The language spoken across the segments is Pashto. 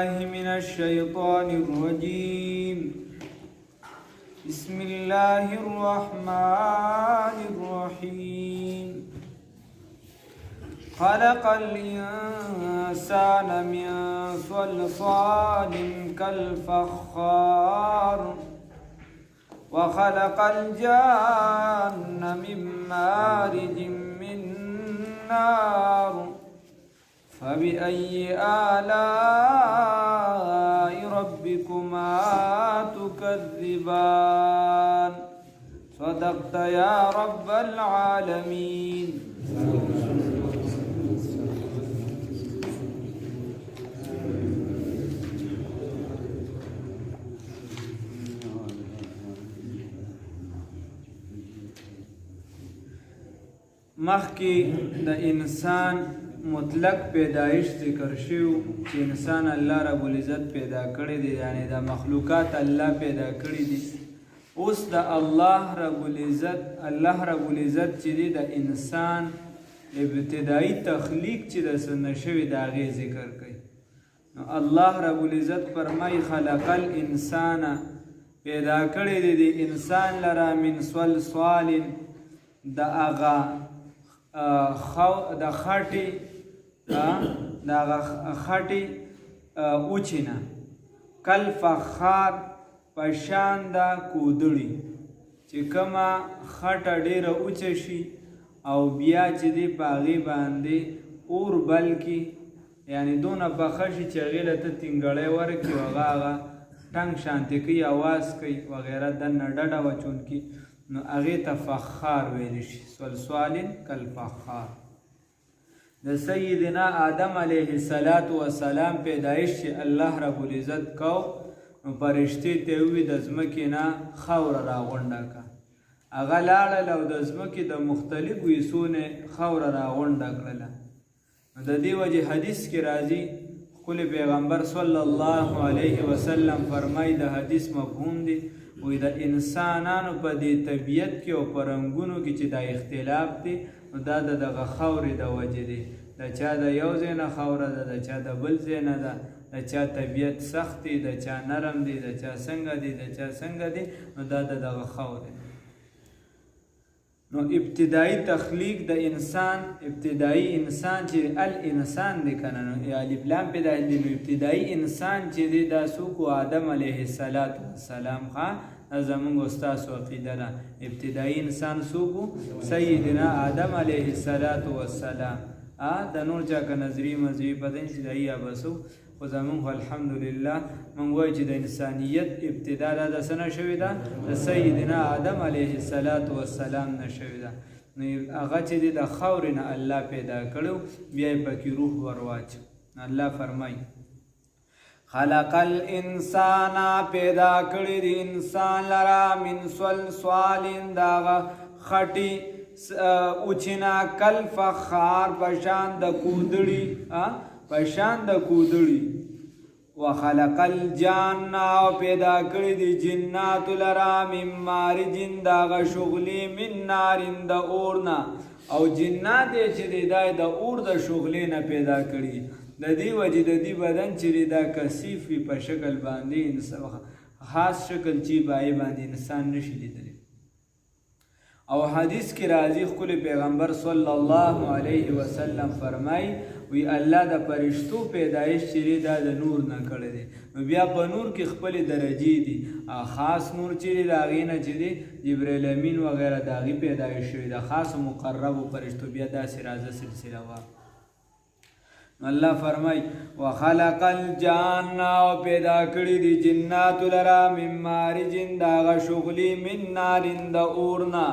بالله من الشيطان الرجيم. بسم الله الرحمن الرحيم. خلق الإنسان من صلصال كالفخار وخلق الجان من مارج من نار فبأي آلاء ربكما تكذبان. صدقت يا رب العالمين. مخکې د انسان مطلق پیدایش ذکر شو چې انسان الله رب العزت پیدا کړی دی، یعنی د مخلوقات الله پیدا کړی دي. اوس د الله رب العزت چې دی د انسان ابتدایي تخلیق چې د څه شوي د هغې ذکر کوي. نو الله رب العزت فرمایي خلق الانسان، پیدا کړی دی د انسان لره من صلصال، د هغه د خټې اوچینه، کل فخار پشان د کودړي، چې کومه خټه ډیره اوچه شي او بیا چې دی په هغې باندې اور بل کي، یعنی دونه پخه شي چې هغې له ته تینګړی ورکړي او هغه ټنګ شانتې کوي، اواز کوي وغیره، دننه ډډه واچون کي، نو هغې ته فخار ویلی شي. صلصال کالفخار. د سیدنا آدم علیه السلام پیدایش چې الله رب العزت کو، نو فرشتې ته ووي د ځمکې نه خاوره راغونډه که. هغه لاړل او د ځمکې د مختلفو حصو نه خاوره راغونډه کړله. نو د دې وجې حدیث کې راځي، ښکلی پیغمبر صلی الله علیه وسلم فرمایي، د حدیث مفهوم دی، وی د انسانانو په دې طبیعت کې او په رنګونو کې چې دا اختلاف دی، نو دا د دغه خاورې د وجې دی. د چا د یو ځای نه خاوره ده، د چا د بل ځای نه ده، د چا طبیعت سخت دی، د چا نرم دی، د چا څنګه دی، د چا څنګه دی، نو دا د دغه خاورې. نو ابتدایي تخلیق د انسان، ابتدایي انسان چې الانسان دی که نه، نو الف لام پیدا دی، نو ابتدایي انسان چې دی دا څوک و؟ آدم علیه السلام. ښه، دا زمونږ ستاسو عقیده ده. ابتدایي انسان څوک و؟ سیدنا آدم علیه السلام. د نور چا که نظري مذهبي پته نه چې دا یا بسو، خو زمونږ الحمدلله موږ وایو چې د انسانیت ابتدا دا د څه نه شوې ده؟ د سیدنا آدم علیه السلام نه شوې ده. نو هغه چې دی د خاورې نه الله پیدا کړو، بیا یې پکې روح ورواچو. الله فرمایي خلق الانسان، پیدا کړی دی انسان لره من صلصال، د هغه خټې اوچینا، کل فخار پشان د کودړي، پشان د کودړي. وخلق الجان، او پیدا کړی دی جنات لرا من مارج، د هغه شغلې من نارین، د اورنا. او جنات یې چې دی دا د اور د شغلې نه پیدا کړي. د دې وجې د دې بدن چې دا کثیف وي په شکل باندې، خاص شکل چې پای باندې انسان نشي لیدلی. او حدیث کې راځي، ښکلی پیغمبر صلی الله علیه وسلم فرمایي، وی الله د فرشتو پیدایش چې دی دا د نور نه کړی دی. نو بیا په نور کې خپلې درجې دي. خاص نور چې دی د هغې نه چې دی جبریل امین وغیره د هغې پیدایش شوي ده، خاصو مقربو فرشتو بیا داسې راځه سلسله وه. الله فرمای وخلق الجان، او پیدا کړی دی جنات لرا من مارج، د هغه شغلې من نارین، د اورنا.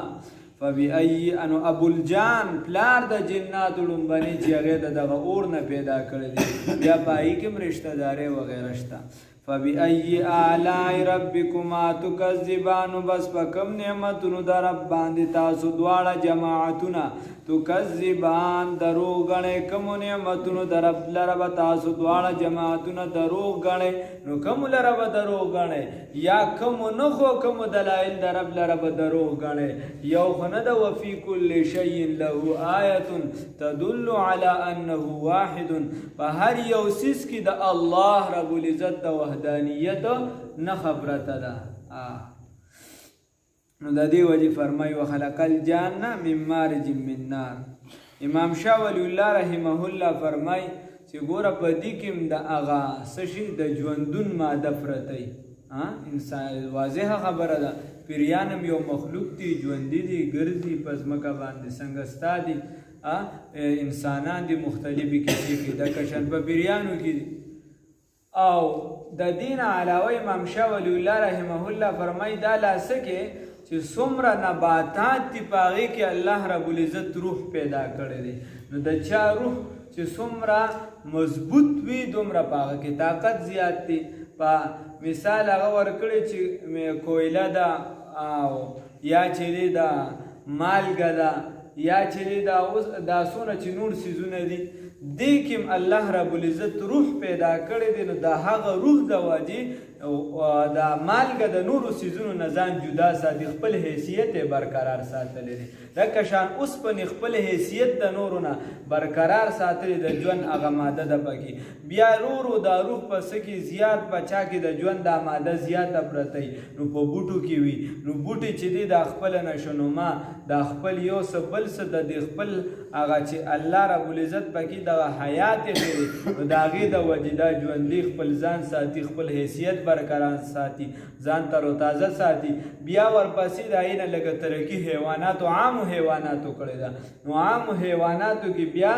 فبأي، انو ابو الجان پلار د جناتو لومبني چې هغې د دغه اور نه پیدا کړی دی، بیا په هغې کې هم رشته دارۍ وغیره شته. فبأي آلاء ربكما تكذبان بس پکم نعمتونو در رب باندې تاسو دواړه جماعتونه تکذبان دروغ غنې کوم نعمتونو در رب لره تاسو دواړه جماعتونه دروغ غنې نو کوم لره به دروغ غنې یا کوم نه خو کوم دلایل در رب لره به دروغ غنې یو خو نه ده وفي كل شيء له آیة تدل على انه واحد په هر یو څیز کې د الله رب العزت د وحدانیت نه خبرته ده نو د دې وجه فرمایي وخلق الجنه من مارج من نار. امام شاه ولی الله رحمه الله فرمایي چې ګوره په دې کې د هغه څه شي د ژوندون ماده پرته انسان واضحه خبره ده پیریانم یو مخلوق دی ژوندي دي ګرځي په ځمکه باندې څنګه ستا دي انسانان دي مختلفې کیسې کې د کشن په پیریانو کې دي. او د دین علاوه امام شاه ولی الله رحمه الله فرمایي دا لاسه کې چې څومره نباتات دي په هغې کې الله رب العزت روح پیدا کړی دی نو د چا روح چې څومره مضبوط وي دومره په هغه کې طاقت زیات دی. په مثال هغه ورکړی چې کویله ده او یا چې دی دا مالګه ده یا چې دا څونه چې نور څیزونه دي دې کې الله رب العزت روح پیدا کړی دی نو د هغه روح د واجې دا مالګه د نورو څیزونو نه ځان جدا ساتي خپل حیثیت یې برقرار ساتلی دی لکه شان اوسپنې خپل حیثیت د نورو نه برقرار ساتلی د ژوند هغه ماده ده پکې بیا ورو دا روح په څه کې زیات په چا کې د ژوند دا ماده زیاته پرته وي نو په بوټو کې وي نو بوټي چې دی دا خپله نشونما دا خپل یو څه بل څه د دې خپل هغه چې الله رب العزت پکې دغه حیات یې دی نو د هغې د وجې دا ژوندي خپل ځان ساتي خپل حیثیت برقرار ساتي ځان تر و تازه ساتي. بیا ورپسې د هغې نه لږه ترقي حیواناتو عامو حیواناتو کړې ده نو عامو حیواناتو کې بیا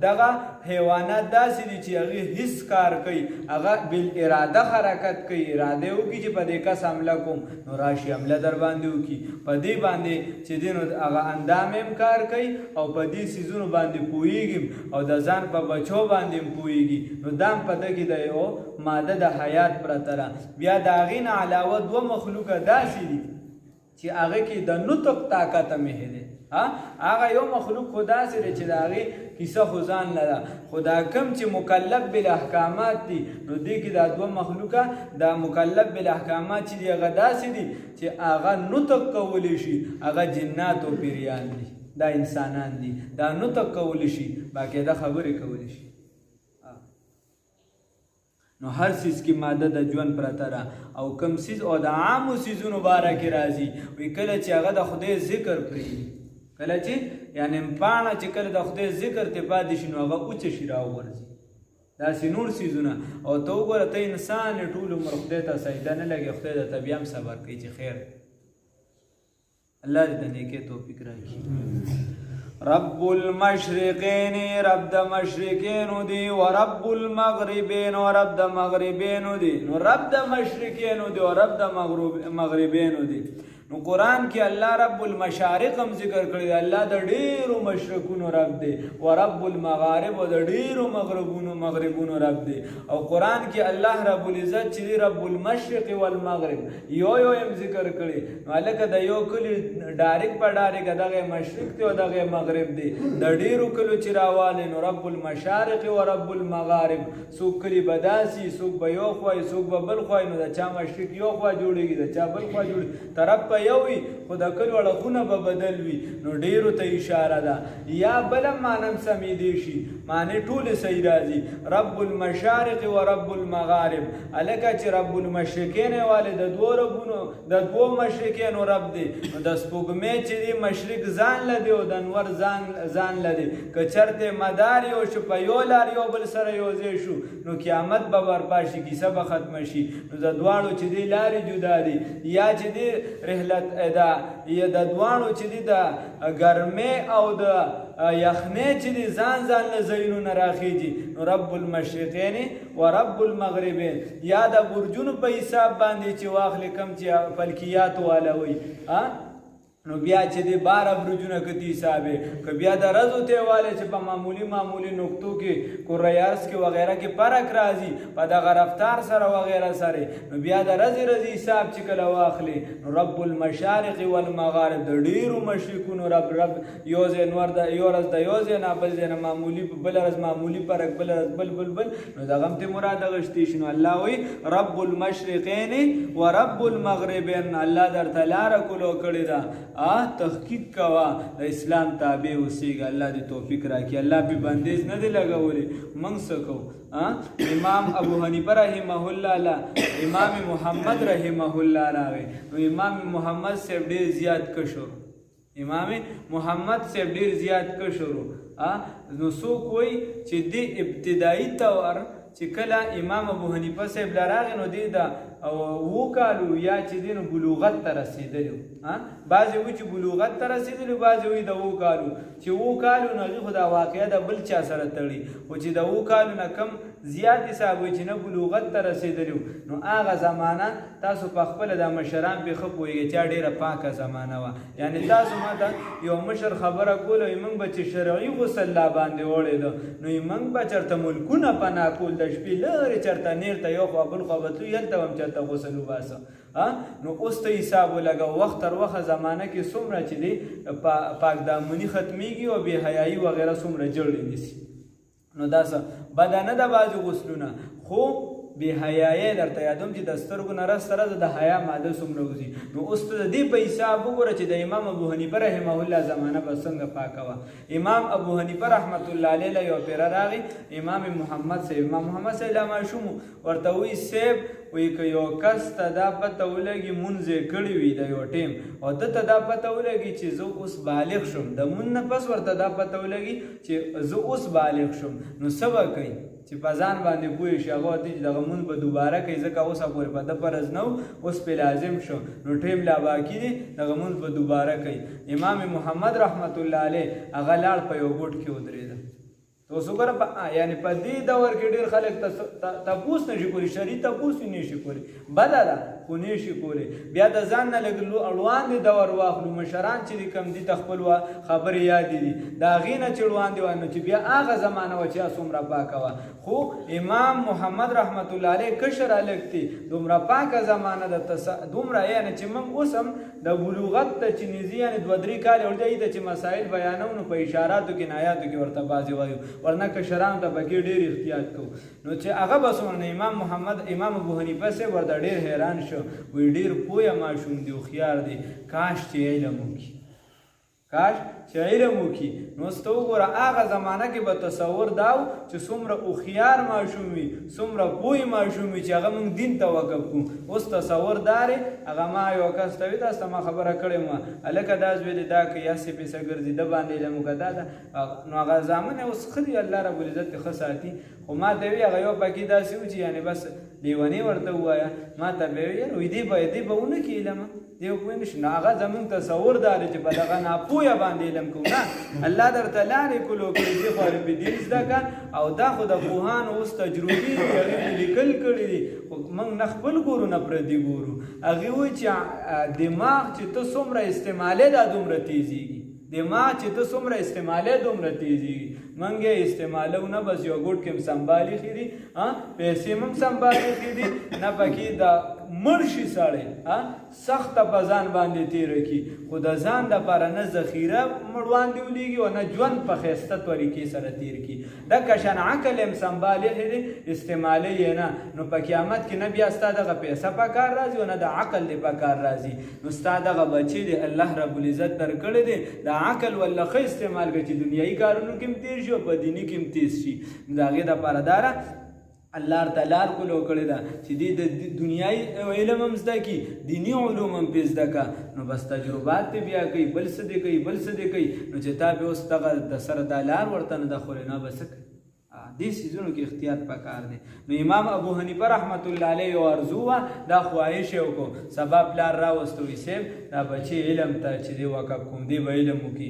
دغه حیوانات داسې دي چې هغې هیڅ کار کوي هغه بالاراده حرکت کوي اراده یې وکړي چې په دې کس حمله کوم نو راشي حمله در باندې وکړي په دې باندې چې دی نو هغه اندام هم کار کوي او په دې څیزونو باندې پوهېږي او د ځان په بچو باندې هم پوهېږي نو دا هم په ده کې د یو ماده د حیات پرته ده. بیا د هغې نه علاوه دوه مخلوقه داسې دي چې هغه کې د نطق طاقت هم دی هغه یو مخلوق خو داسې دی چې د هغې کیسه خو ځان نه ده خو دا کوم چې مکلف بالاحکامات دي نو دې کې دا دوه مخلوقه دا مکلف بالاحکامات چې دي هغه داسې دي چې هغه نطق کولی شي هغه جنات او پیریان دي دا انسانان دي دا نطق کولی شي باقاعده خبرې کولی شي نو هر څیز کې ماده د ژوند پرته ده او کوم څیز او د عامو څیزونو باره کې راځي وایي کله چې هغه د خدای ذکر پرېږدي کله چې یعنې پاڼه چې کله د خدای ذکر ته پاتې شي نو هغه اوچه شي راوغورځي داسې نور څیزونه او ته وګوره ته انسان یې ټول عمر خدای ته سجده نه لګي خدای درته بیا هم صبر کوي چې خیر الله دې د نیکۍ توفیق راکړي. رب المشرقین رب د مشرقینو دی و رب المغربین و رب د مغربینو دی نو رب د مشرقینو دی و رب د مغربینو دی نو قرآن کې الله رب المشارق هم ذکر کړی دی الله د ډیرو مشرقونو رب دی و رب المغارب و د ډیرو مغربونو رب دی او قرآن کې الله رب العزت چې دی رب المشرق والمغرب یو هم ذکر کړی نو هلکه د یو کلي ډایرک په ډایرک دغه مشرق دی او دغه مغرب دی د ډیرو کلو چې راوالی نو رب المشارق و رب المغارب څوک کلي به داسې څوک به یو خوا څوک به بل خوا نو د چا مشرق یو خوا جوړېږي د چا بل خوا جوړېږي طرف به یو وي خو د کلو اړخونه به بدل وي نو ډیرو ته اشاره ده یا بله معنی هم سمېدی شي معنی ټولې صحیح راځي رب المشارق و رب المغارب هلکه چې رب المشرقین والی د دوو مشرقینو رب دی نو د سپوږمۍ چې دی مشرق ځان له دی او د انور ځان له دی که چرته مدار یو شو په یو لار یو بل سره یوځای شو نو قیامت به برپا شي کیسه به ختمه شي نو د دواړو چې دی لارې جدا دي یا چې دی رحلت دا یا د دواړو چې دی د ګرمۍ او د یخنۍ چې دی ځان له ځایونو نه راخیږي نو رب المشرقین و رب المغربین یا د برجونو په حساب باندې چې واخلې کم چې فلکیات والا وي نو بیا چې د 12 برجونه کتی حسابې که بیا د رزو تیواله چې په معمولی نقطو کې کوریارس کې وغیره کې فرق راځي په دغه رفتار سره وغیره سره نو بیا د رزي حساب چې کله واخلي نو رب المشارق والمغارب د ډیرو مشرقونو رب یو ځای نور د یو رز د یو ځای نه بل ځای نه معمولی بل رز معمولی فرق بل رز بل نو دغه هم ته مراد غشتي شنو الله وی رب المشرقین و رب المغربین الله درته لاره کولو کړی دا تحقیق کوا د اسلام تابع اوسېږه الله دې توفیق راکړي الله به بندیز نه دی لګولې موږ څه کوو امام ابو حنیفه رحمه الله امام محمد رحمه الله راغی نو امام محمد صاحب ډېر زیات کشو امام محمد صاحب ډېر زیات کشو نو څوک وایي چې د ابتدایي طور چې کله امام ابو حنیفه صاحب راغی نو دی دا و کالو یا چې دینو بلوغت ته رسیدلو بعضې وایي چې بلوغت ته رسیدلو بعضې وایي د 7 کالو چې 7 کالو نه هغې خو دا واقعه د بل چا سره تړي خو چې د 7 کالو نه کم زیات حساب وایي چې نه بلوغت ته رسیدلو نو هغه زمانه تاسو په خپله د مشران پې ښه پوهېږئ چې ډېره پاکه زمانه وه یعنې تاسو ما ته یو مشر خبره کوله وایي موږ به چې شرعي غسل لا باندې وړېده نو موږ به چېرته ملکونه پناه کول د شپې لرې چېرته نیرته یو خوا بل خوا به تلو هلته به هم چېرته غسل وباسه نو اوس ته حساب ولګه وخت تر وخته زمانه کې څومره چې دی پاک دامني ختمیږي او بې حیایي وغیره څومره جوړې نیسي نو دا څه بده نه ده بعضې غسلونه خو بې حیایي درته یادوم چې د سترګو نه رس سره د حیا ماده څومره وځي نو اوس ته د دې په حساب وګوره چې د امام ابو حنیفه رحمه الله زمانه به څنګه پاکه وه امام ابو حنیفه رحمت الله علیه له یو پیره راغی امام محمد صاحب لا ماشوم ورته وایي صاحب وایي که یو کس ته دا پته ولګي مونځ یې کړی وي د یو ټیم او ده ته دا پته ولګي چې زه اوس بالغ شم د مونځ نه پس ورته دا پته ولګي چې زه اوس بالغ شم نو څه به کوي چې په ځان باندې پوه شي هغه ورته چې دغه مونځ به دوباره کوي ځکه اوسه پورې په ده فرض نه اوس پې لازم شو نو ټیم لا باقي دی دغه مونځ به دوباره کوي امام محمد رحمت الله علیه هغه لاړ په یو ګوټ کې ودرېده اوس وګوره یعنې په دې دور کې ډېر خلک تپوس نه شي کولی شرعي تپوس یې نه شي کولی بده ده خو نه شي کولی بیا د ځان نه لږ اړوان دي دور واخلو مشران چې دي کوم دي ته خپل خبرې یادې دي د هغې نه چې اړوان دي وانه چې بیا هغه زمانه وه چې څومره پاکه وه خو امام محمد رحمت الله علیه کشر هلک دی دومره پاکه زمانه ده دومره یعنې چې موږ اوس هم د بلوغت ته چې نږدې یعنې 2-3 کاله ورته ته چې مسایل بیانو نو په اشاراتو کې نایاتو کې ورته بعضې وایو ورنه کشرانو ته پکې ډېر احتیاط کوو نو چې هغه به څومره امام ابو حنیفه صاحب ورته ډېر حیران شو وایي ډېر پویه ماشوم دی هوښیار دی کاش چې علم وکړي کاش چې علم وکړي نو اوس ته وګوره هغه زمانه کې به تصور دا و چې څومره هوښیار ماشوم وي څومره پوه ماشوم وي چې هغه موږ دین ته وقف کړو اوس تصور دا دی هغه ما یو کس ته وي تاسو ته ما خبره کړې وه هلکه دا زوی دی دا که یاسې پیسه ګرځي ده باندې علم وکړه دا ده نو هغه زامن یې اوس ښه دی الله ربالعزت یې ښه ساتي خو ما ته وي هغه یو پکې داسې و چې یعنې بس لیونی ورته ووایه ما ته به وي یاره وایي دې به ونه کړي علم دی پوه نه شي نو هغه زموږ تصور دا دی چې په دغه ناپوهه باندې علم کوو نه الله درته لارې کولو کړي دې خو عربي دین زده کړه او دا خو د پوهانو اوس تجربې دي هغې لیکل کړي دي خو موږ نه خپل ګورو نه پردي ګورو هغې وایي چې دماغ چې ته څومره استعمالې دا دومره تیزېږي دماغ چې ته څومره استعمالې دومره تیزېږي موږ یې استعمالو نه بس یو ګوټ کې هم سنبالي ښې دي پیسې هم سنبالي ښې دي نه پکې د مړ شي سړی سخته په ځان باندې تېره کړي خو د ځان دپاره نه ذخیره مړوان دې ولېږي او نه ژوند په ښایسته طریقې سره تېر کړي دکه شان عقل هم سنبالې ښې دي استعمالوي یې نه نو په قیامت کې نه بیا ستا دغه پیسه په کار راځي او نه د عقل دې په کار راځي نو ستا دغه بچی دی الله ربالعزت درکړی دی د عقل والله ښه استعمال کړي چې دنیایي کارونو کې هم تېر شي او په دیني کې هم تېز شي د هغې دپاره دا الله ورته لار کولو کړې ده چې دې د دنیایي علم هم زده کړي دیني علوم هم پې زده کړه نو بس تجربات دې بیا کوي بل څه دې کوي نو چې تا بیا اوس دغه د سره دا لار ورته نه ده خورې نه به څه کوي دې سیزونو کې احتیاط پکار دی. نو امام ابو حنیفه رحمت الله علیه یو ارزو وه دا خواهش یې وکړو سبا پلار راوستو وي صاحب دا بچی علم ته چې دی وقف کوم دی به علم وکړي.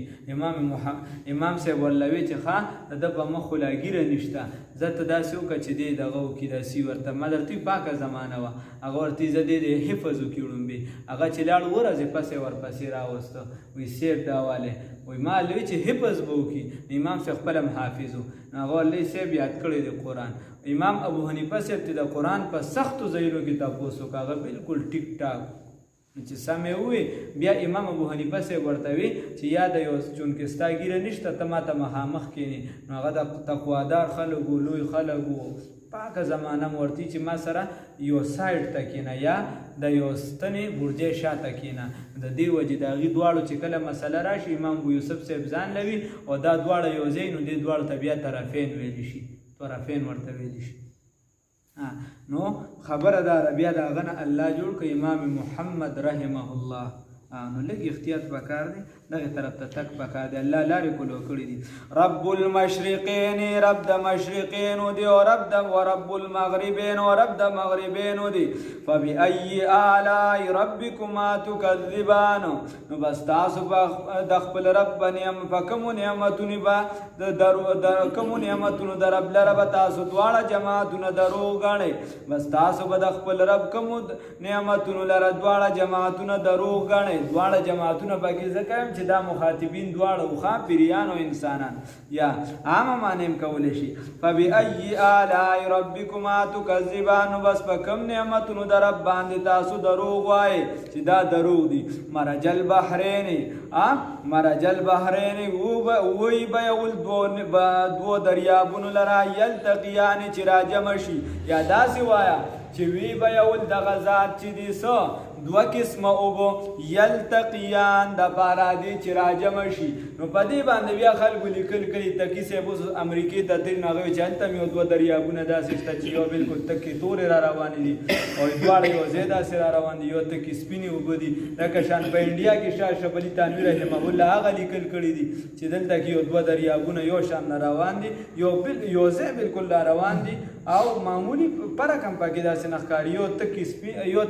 امام صاحب ورله وی چې ښه د ده په مخ خو لا ګیره نشته زه ته داسې وکړه چې دی دغه وکړي داسې ورته ما درته پاکه زمانه وه هغه ورته زه دی حفظ وکړي وړومبې هغه چې لاړ ورځې پسې ورپسې راوسته وایي صاحب دا والی وایي ما لوی چې حفظ به وکړي امام صاحب خپل هم حافظ و نو هغه ورلی صاحب یاد کړی دی قرآن. امام ابو حنیفه صاحب ته د قرآن په سختو ځایونو کې تپوس وکړه هغه بالکل ټیک ټاک چې سمې ووی بیا امام ابو حنیفه صاحب ورته وی چې یا د یو چونکې ستا ګیره نشته ته ماته مخامخ کښېنې نو هغه د تقوادار خلک و لوی خلک و پاکه زمانه م ورته چې ما سره یو سایډ ته کښېنه یا د یو ستنې برجې شاته کښېنه د دې وجې د هغې دواړو چې کله مسله راشي امام ابو یوسف صاحب ځان لوي او دا دواړه یو ځای نو دې دواړو ته بیا طرفین ویلی شي طرفین ورته ویلی شي. نو خبره داره بیا د هغه نه الله جوړ کړ امام محمد رحمه الله. نو لږ احتیاط پکار دی دغې طرف ته تک پکار دی الله لارې کلو کړي دي. رب المشرقین رب د مشرقینو دی او رب المغربین او رب د مغربینو دی. فبأي آلاء ربکما تکذبان نو بس تاسو د خپل رب په کومو نعمتونو کومو نعمتونو د رب لره به تاسو دواړه جماعتونه دروغ ګڼئ. بس تاسو به د خپل رب کومو نعمتونو لره دواړه جماعتونه دروغ ګڼئ. دواړه جماعتونه پکې ځکه یم چې دا مخاطبین دواړه وخا پیریان او انسانان یا عامه معنی هم کولی شي. فبأي آلاء ربکما تکذبان نو بس په کوم نعمتونو د رب باندې تاسو دروغ وایئ چې دا دروغ دي. مرج البحرین وی بیول دو دریابونو لرا یلتقیان چې راجمع شي یا داسې وایه چې وی بیول دغه ذات چې دي څه دوه قسمه اوبه یلتقیان د پاره دي چې راجمع شي. نو په دې باندې بیا خلکو لیکل کړي تکي صاحب اوس امریکې ته تللی نو هغه وایي چې هلته مې یو دوه دریابونه داسې شته چې یو بالکل تکې تورې را روانې دي او دواړه یو ځای داسې را روان دي یو تکې سپینې اوبه دي لکه شان په انډیا کې شاه اشرف علي تنویر رحمه الله هغه لیکل کړي دي چې دلته کې یو دوه دریابونه یو شان نه روان دي یو ځای بالکل را روان دي او معمولی فرق هم پکې داسې نه ښکاري یو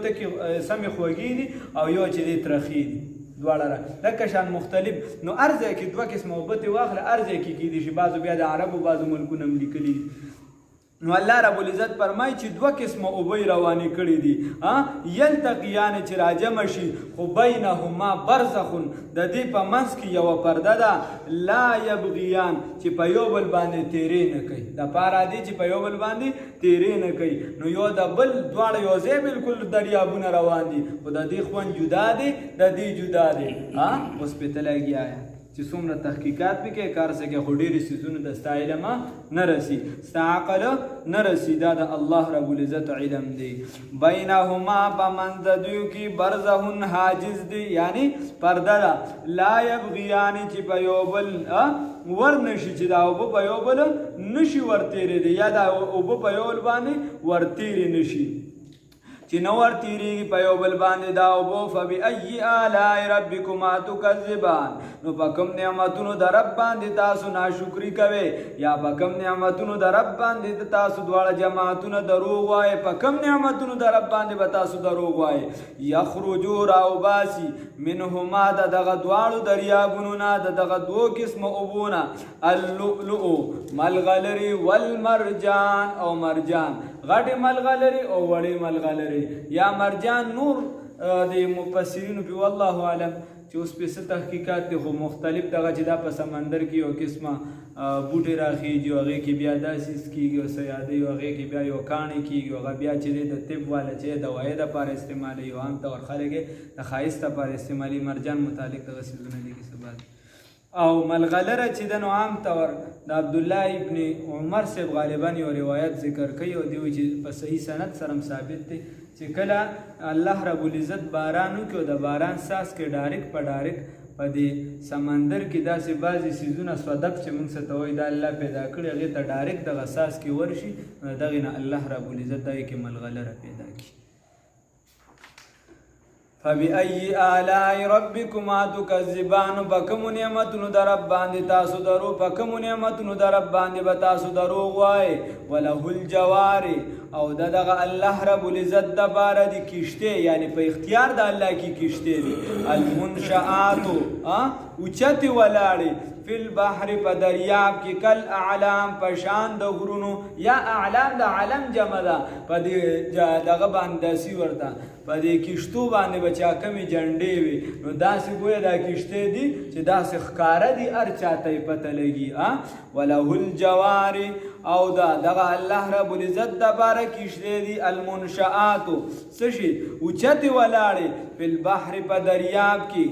تکې سمې خوږې دي او یو چې دی ترخې دي دواړه لکه شان مختلف. نو هر ځای کې دوه قسمه اوبه ترې واخله هر ځای کې کیدی شي بعضو بیا د عربو بعضو ملکونه هم لیکلي دي. نو الله رب العزت فرمایي چې دوه قسمه اوبه یې روانې کړي دي یلتقیان چې راجمع شي خو بینهما برزخون د دې په منځ کې یوه پرده ده لا یبغیان چې په یو بل باندې تیرې نه کوي د پاره دی چې په یو بل باندې تیرې نه کوي. نو یو د بل دواړه یو ځای بالکل دریابونه روان دي خو د دې خوند جدا دی د دې جدا دی. اوس پې ته لګیا چې څومره تحقیقات پې کې کار څه کې خو ډېرې څیزونو د ستا علم نه رسي ستا عقل نه رسي دا د الله رب العزت علم دی. بینهما په منځ د دوی کې برزخون حاجز دی یعنی پرده ده لا یبغیانې چې په یو بل ور نشي چې دا اوبه په یو بل نشي ورتېرېدی یا دا اوبه په یو بل باندې ورتېرې نشي چې نو ورتېرېږي په یو بل باندې دا اوبه. فبأي آلاء ربکما تکذبان نو په کوم نعمتونو د رب باندې تاسو ناشکري کوئ یا په کوم نعمتونو د رب باندې تاسو دواړه جماعتونه دروغ وایئ په کوم نعمتونو د رب باندې به تاسو دروغ وایئ. یخرجو راوباسي منهما د دغه دواړو دریابونو نه د دغه دوو قسمه اوبو نه اللؤلؤ ملغلرې والمرجان او مرجان غټې ملغلرې او وړې ملغلرې یا مرجان نور د مفسرینو په والله اعلم چې اوس پې څه تحقیقات دي خو مختلف دغه چې دا په سمندر کې یو قسمه بوټې راخېږي او هغې کې بیا داسې کېږي او څه یادوي او هغې کې بیا یو کاڼی کېږي هغه بیا چې دی د طب والا چې دوایي دپاره استعمالوي او عام طور خلک یې د ښایست دپاره استعمالي مرجان متعلق دغه څیزونه لیکي څه بعد او ملغلره چې د نو عام طور د عبدالله ابن عمر صاحب غالبا یو روایت ذکر کوي او دی وایي چې په صحیح سند سره هم ثابت دی چې کله الله رب العزت باران وکړي او د باران ساس کې ډایرکټ په ډایرکټ په دې سمندر کې داسې بعضې څیزونه صدف چې موږ څه ته وایي دا الله پیدا کړي هغې ته ډایرکټ دغه ساس کې ورشي دغې نه الله رب العزت دغې کې ملغلره پیدا کړي. فبأي آلاء ربكما تكذبان بكم نعمتونو در رب باندې تاسو درو بكم نعمتونو در رب باندې به تاسو درو وای وله الجوار او دغه الله رب العزت د بار دي کشته یعنی په اختیار د الله کی کشته دي المنشآت اوچت ولاړي فی البحر په دریاب کې کل اعلام پشان د غرونو یا اعلام د علم جمع ده په دغه باندې سی ورته په دې کشتو باندې بچا کمی جنډې وي نو داسې ګویا دا کشته دي چې داسې ښکارا دي هر چاته پته لګي وله الجوار او دغه الله رب العزت د باره کشته دي المنشآت سشي اوچت ولاړې فی البحر په دریاب کې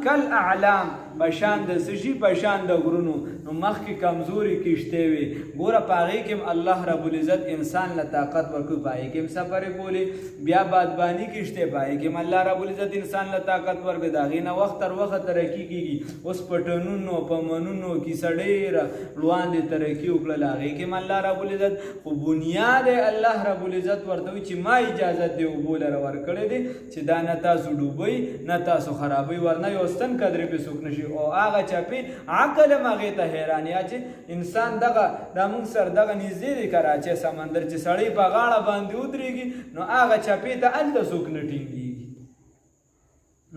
کل اعلام پشان د سشي پشان د غرونو نو مخکې کمزوري کشته وي ګوره پاغې کې الله رب العزت انسان له طاقت ورکړي پاغې کې سفر کولی بیا بادبانی کشته پاغې کې الله رب العزت انسان له طاقت ورکړي دا غي نه وخت تر وخت ترقی کیږي اوس پټنونو پمنونو کې سړې روان دي ترقی وکړه لاغې کې الله رب العزت خو بنیاد الله رب العزت ورته چې ما اجازه دی وبول ورکړي دي چې دا نه تاسو ډوبوي نه تاسو خرابوي ورنه یو ستن قدرې په سوک نشي او هغه چپی عقل مغه ته حیرانیا چې انسان دغه د موږ سر دغه نږدې دی کراچي سمندر چې سړی په غاړه باندې ودرېږي نو هغه چپی ته الته سوک نه ټینګي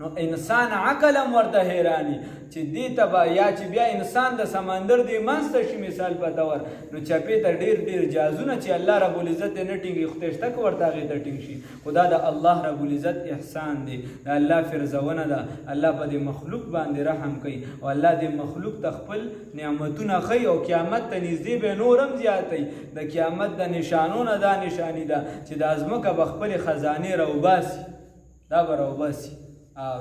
نو انسان عقل ورته حیرانی چې دې ته یا چې بیا انسان د سمندر دی منځ شي مثال په تور نو چپی ته ډیر جازونه چې الله رب العزت نه ټینګي ختشته کو ورته غي ته ټینګ شي خدا د الله رب العزت احسان دی الله فرزونه ده الله په دې مخلوق باندې رحم کوي او الله دې مخلوق تخپل نعمتونه خي او قیامت ته نږدې به نورم زیاتي د قیامت د نشانونه دا نشانی ده چې د ازمکه بخپل خزانه روباسي دا بروباسي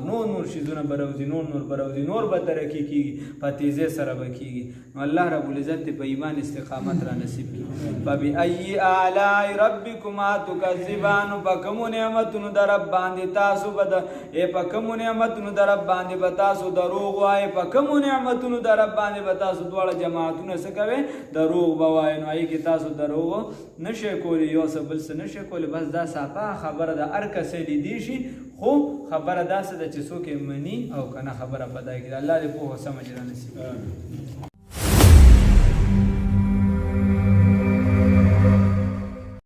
نور شیزونه بروزي نور بروزي نور به ترقی کیږي په تیزه سره به کیږي نو الله رب العزت په ایمان استقامت را نصیب کړي فبأي آلاء ربكما تكذبان بكم نعمتونو در رب باندې تاسو بد بكم نعمتونو در رب باندې به تاسو دروغ وای بكم نعمتونو در رب باندې به تاسو دواړه جماعتونه څه کوي دروغ بوای نو ای کې تاسو دروغ نشه کولی یو څه بل څه نشه کولی بس دا صافه خبره د هر کسې لیدي شي خو خبره داسه ده چې څوک یې مني او کنه خبره پدای کړي الله دې په سمجھ را نصیب